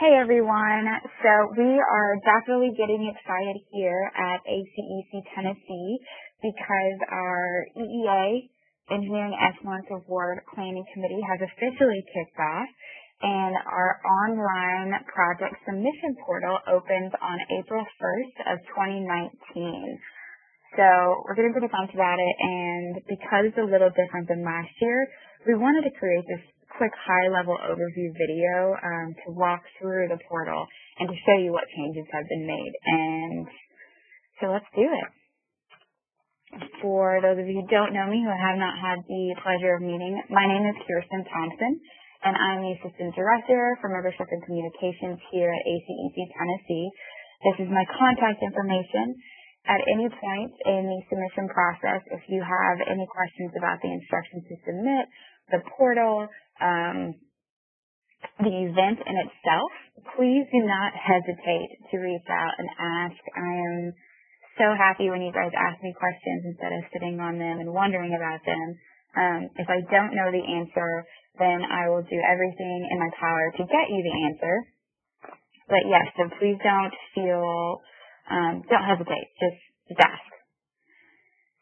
Hey everyone, so we are definitely getting excited here at ACEC Tennessee because our EEA Engineering Excellence Award Planning Committee has officially kicked off and our online project submission portal opens on April 1st of 2019. So we're getting pretty pumped about it, and because it's a little different than last year, we wanted to create this quick high-level overview video to walk through the portal and to show you what changes have been made. And so let's do it. For those of you who don't know me, who have not had the pleasure of meeting, my name is Kirsten Thompson, and I'm the Assistant Director for Membership and Communications here at ACEC Tennessee. This is my contact information. At any point in the submission process, if you have any questions about the instructions to submit, the portal, the event in itself, please do not hesitate to reach out and ask. I am so happy when you guys ask me questions instead of sitting on them and wondering about them. If I don't know the answer, then I will do everything in my power to get you the answer. But yes, so please don't hesitate, just ask.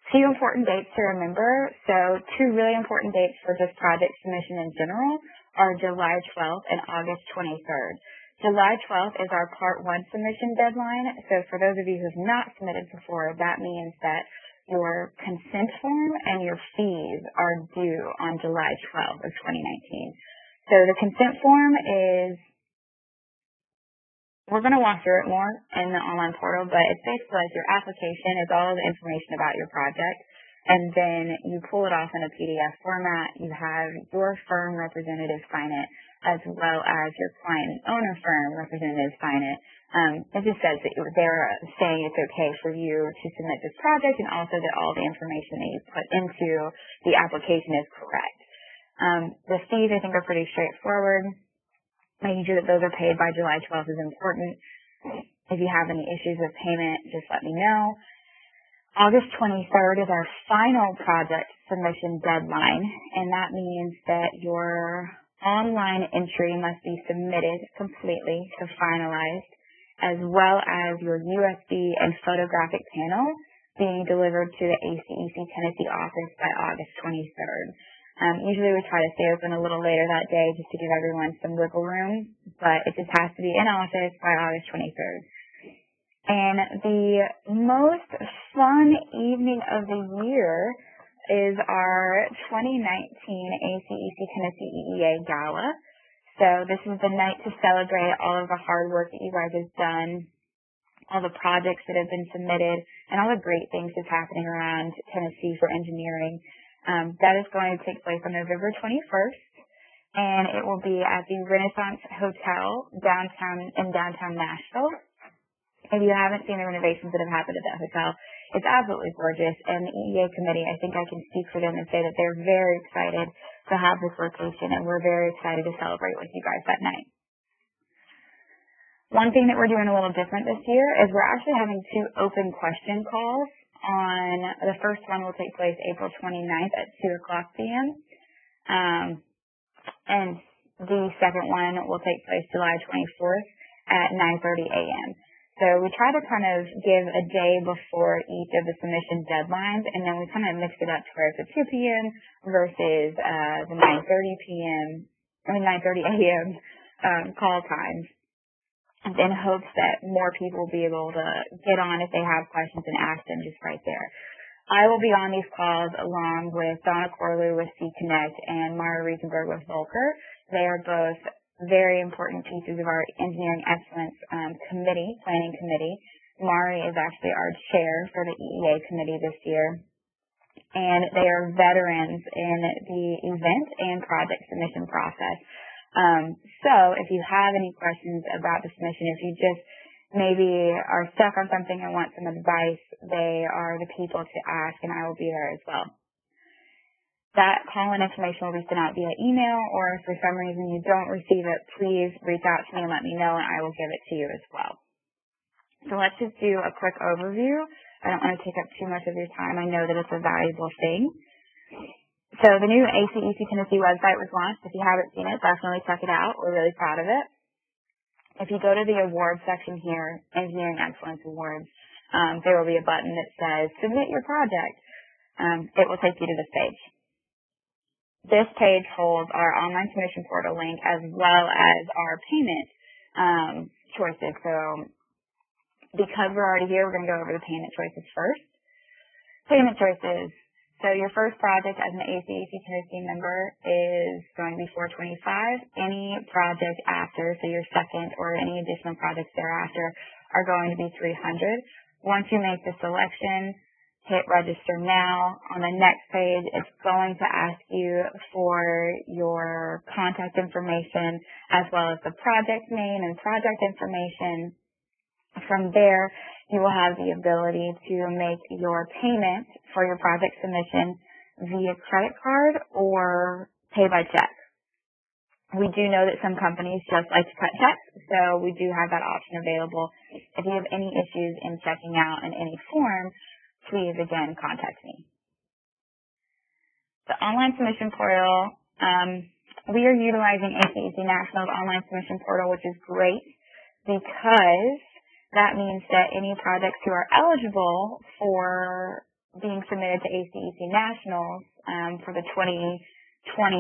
Few important dates to remember. So two really important dates for this project submission in general are July 12th and August 23rd. July 12th is our Part 1 submission deadline. So for those of you who have not submitted before, that means that your consent form and your fees are due on July 12th of 2019. So the consent form is, we're going to walk through it more in the online portal, but it's basically like your application is all the information about your project, and then you pull it off in a PDF format. You have your firm representative sign it, as well as your client and owner firm representative sign it. It just says that they're saying it's okay for you to submit this project, and also that all the information that you put into the application is correct. The fees, I think, are pretty straightforward. Making sure that those are paid by July 12th is important. If you have any issues with payment, just let me know. August 23rd is our final project submission deadline, and that means that your online entry must be submitted completely to finalized, as well as your USB and photographic panel being delivered to the ACEC Tennessee office by August 23rd. Usually we try to stay open a little later that day just to give everyone some wiggle room, but it just has to be in office by August 23rd. And the most fun evening of the year is our 2019 ACEC Tennessee EEA Gala. So this is the night to celebrate all of the hard work that you guys have done, all the projects that have been submitted, and all the great things that's happening around Tennessee for engineering. That is going to take place on November 21st, and it will be at the Renaissance Hotel in downtown Nashville. If you haven't seen the renovations that have happened at that hotel, it's absolutely gorgeous, and the EEA committee, I think I can speak for them and say that they're very excited to have this location, and we're very excited to celebrate with you guys that night. One thing that we're doing a little different this year is we're actually having two open question calls. The first one will take place April 29th at 2 o'clock p.m. And the second one will take place July 24th at 9:30 a.m. So we try to kind of give a day before each of the submission deadlines, and then we kind of mix it up to where it's at 2 p.m. versus the 9:30 a.m. Call times, in hopes that more people will be able to get on if they have questions and ask them just right there. I will be on these calls along with Donna Corlew with C-Connect and Mara Riesenberg with Volker. They are both very important pieces of our Engineering Excellence planning committee. Mari is actually our chair for the EEA committee this year, and they are veterans in the event and project submission process. So if you have any questions about the submission, if you just maybe are stuck on something and want some advice, they are the people to ask, and I will be there as well. That call-in information will be sent out via email, or if for some reason you don't receive it, please reach out to me and let me know, and I will give it to you as well. So let's just do a quick overview. I don't want to take up too much of your time. I know that it's a valuable thing. So the new ACEC Tennessee website was launched. If you haven't seen it, definitely check it out. We're really proud of it. If you go to the awards section here, Engineering Excellence Awards, there will be a button that says Submit Your Project. It will take you to this page. This page holds our online submission portal link as well as our payment choices. So because we're already here, we're going to go over the payment choices first. Payment choices. So your first project as an ACEC Tennessee member is going to be $425. Any project after, so your second or any additional projects thereafter, are going to be $300. Once you make the selection, hit register now. On the next page, it's going to ask you for your contact information as well as the project name and project information. From there, you will have the ability to make your payment for your project submission via credit card or pay by check. We do know that some companies just like to cut checks, so we do have that option available. If you have any issues in checking out in any form, please, again, contact me. The online submission portal, we are utilizing ACEC National's online submission portal, which is great because that means that any projects who are eligible for being submitted to ACEC Nationals for the 2020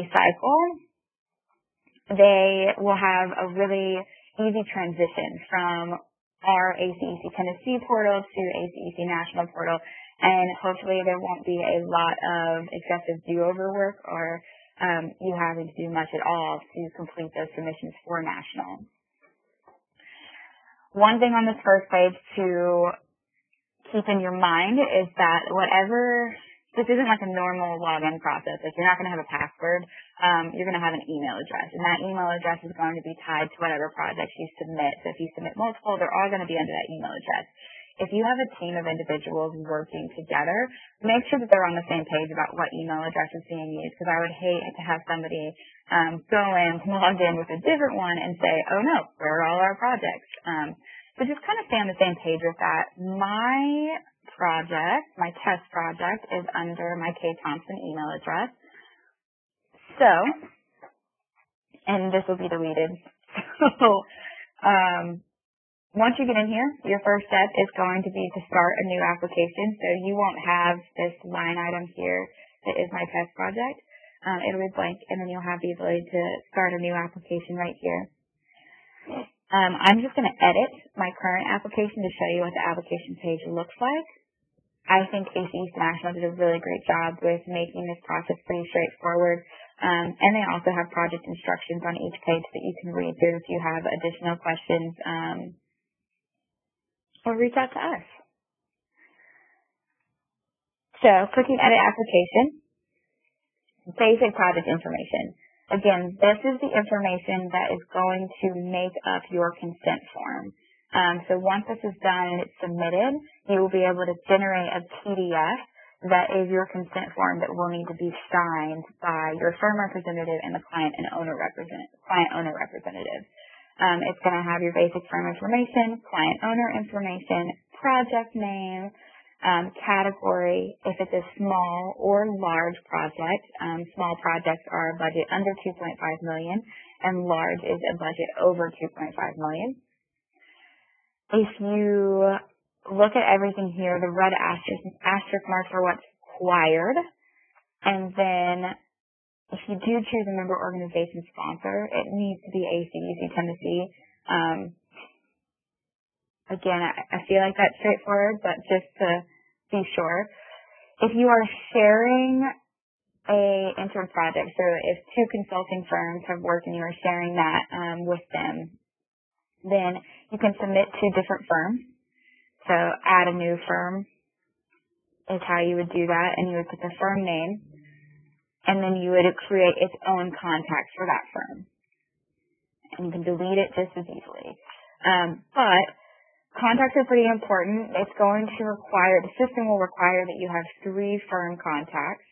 cycle, they will have a really easy transition from our ACEC Tennessee portal to ACEC National portal, and hopefully there won't be a lot of excessive do-over work or you having to do much at all to complete those submissions for National. One thing on this first page to keep in your mind is that this isn't like a normal login process. Like, you're not going to have a password. You're going to have an email address, and that email address is going to be tied to whatever projects you submit. So if you submit multiple, they're all going to be under that email address. If you have a team of individuals working together, make sure that they're on the same page about what email address is being used, because I would hate to have somebody go in, log in with a different one and say, oh no, where are all our projects? So just kind of stay on the same page with that. My test project is under my K. Thompson email address. So, and this will be deleted. So, once you get in here, your first step is going to be to start a new application. So you won't have this line item here that is my test project. It'll be blank, and then you'll have the ability to start a new application right here. I'm just going to edit my current application to show you what the application page looks like. I think ACEC National did a really great job with making this process pretty straightforward. And they also have project instructions on each page that you can read through if you have additional questions or reach out to us. So, clicking Edit Application, basic project information. Again, this is the information that is going to make up your consent form. So once this is done and it's submitted, you will be able to generate a PDF that is your consent form that will need to be signed by your firm representative and the client owner representative. It's going to have your basic firm information, client owner information, project name, category, if it's a small or large project. Small projects are a budget under $2.5 million, and large is a budget over $2.5 million. If you look at everything here, the red asterisk marks are what's required, and then if you do choose a member organization sponsor, it needs to be ACEC Tennessee. Again, I feel like that's straightforward, but just to be sure, if you are sharing a intern project, so if two consulting firms have worked and you are sharing that with them, then you can submit to different firms. So add a new firm is how you would do that, and you would put the firm name, and then you would create its own contacts for that firm. And you can delete it just as easily. But contacts are pretty important. It's going to require, the system will require that you have 3 firm contacts.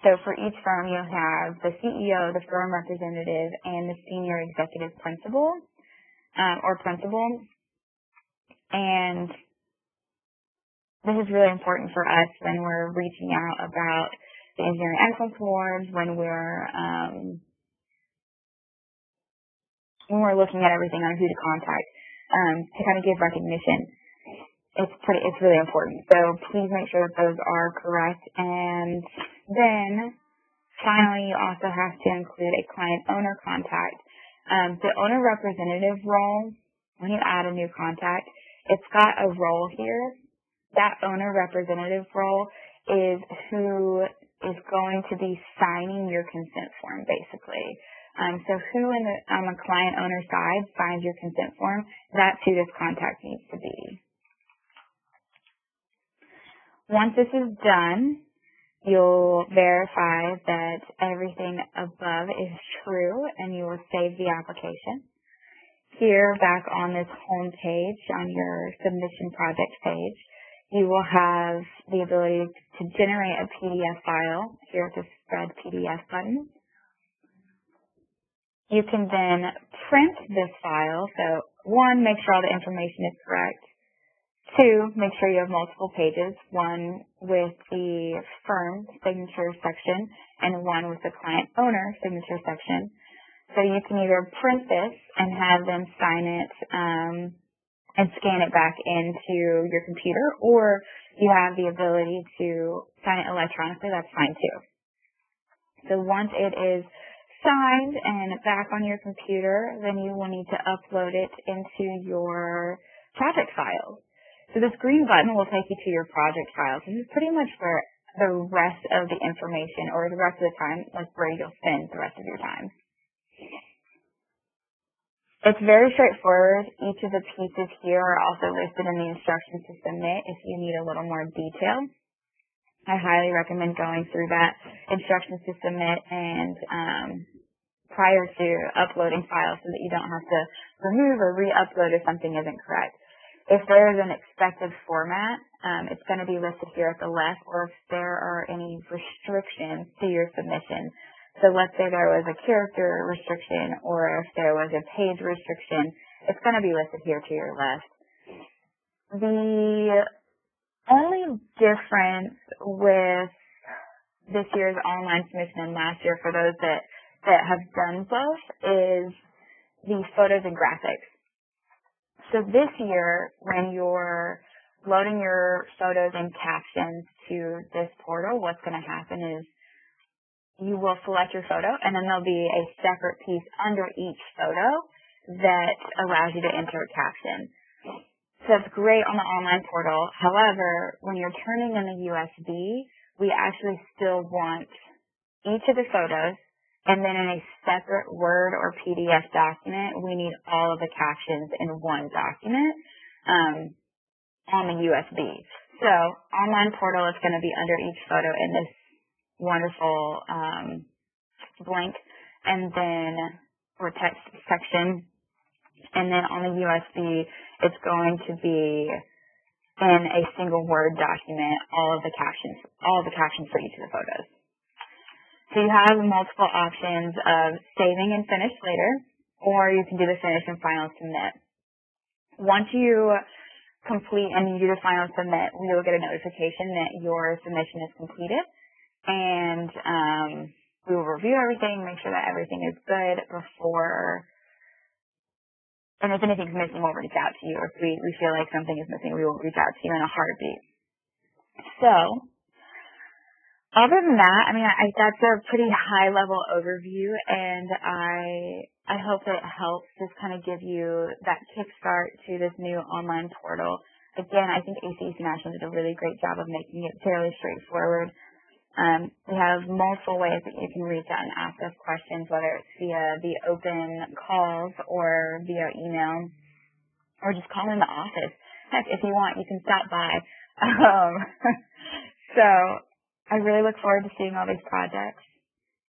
So for each firm, you'll have the CEO, the firm representative, and the senior executive principal, or principal. And this is really important for us when we're reaching out about the Engineering Excellence Awards, when we're when we're looking at everything on who to contact, to kind of give recognition. It's really important. So please make sure that those are correct. And then finally, you also have to include a client owner contact. The owner representative role, when you add a new contact, it's got a role here. That owner representative role is who is going to be signing your consent form, basically. So who on the client owner side signs your consent form, that's who this contact needs to be. Once this is done, you'll verify that everything above is true, and you will save the application. Here, back on this home page, on your submission project page, you will have the ability to generate a PDF file here at the Spread PDF button. You can then print this file. So 1, make sure all the information is correct. 2, make sure you have multiple pages, one with the firm signature section and one with the client owner signature section. So you can either print this and have them sign it and scan it back into your computer, or you have the ability to sign it electronically. That's fine too. So once it is signed and back on your computer, then you will need to upload it into your project files. So this green button will take you to your project files. This is pretty much for the rest of the information, or the rest of the time, like where you'll spend the rest of your time. It's very straightforward. Each of the pieces here are also listed in the instructions to submit if you need a little more detail. I highly recommend going through that instructions to submit and prior to uploading files so that you don't have to remove or re-upload if something isn't correct. If there is an expected format, it's going to be listed here at the left, or if there are any restrictions to your submission. So let's say there was a character restriction, or if there was a page restriction, it's going to be listed here to your left. The only difference with this year's online submission and last year for those that have done both is the photos and graphics. So this year, when you're loading your photos and captions to this portal, what's going to happen is you will select your photo, and then there'll be a separate piece under each photo that allows you to enter a caption. So it's great on the online portal. However, when you're turning in the USB, we actually still want each of the photos, and then in a separate Word or PDF document, we need all of the captions in one document on the USB. So online portal is going to be under each photo in this wonderful blank and then or text section, and then on the USB it's going to be in a single Word document all of the captions for each of the photos. So you have multiple options of saving and finish later, or you can do the finish and final submit. Once you complete and you do the final submit, we will get a notification that your submission is completed. And we will review everything, make sure that everything is good before, and if anything's missing, we'll reach out to you. Or if we feel like something is missing, we will reach out to you in a heartbeat. So, other than that, that's a pretty high-level overview, and I hope that it helps just kind of give you that kickstart to this new online portal. Again, I think ACEC National did a really great job of making it fairly straightforward. We have multiple ways that you can reach out and ask us questions, whether it's via the open calls or via email, or just call in the office. Heck, if you want, you can stop by. So I really look forward to seeing all these projects,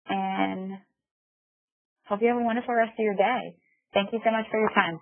and hope you have a wonderful rest of your day. Thank you so much for your time.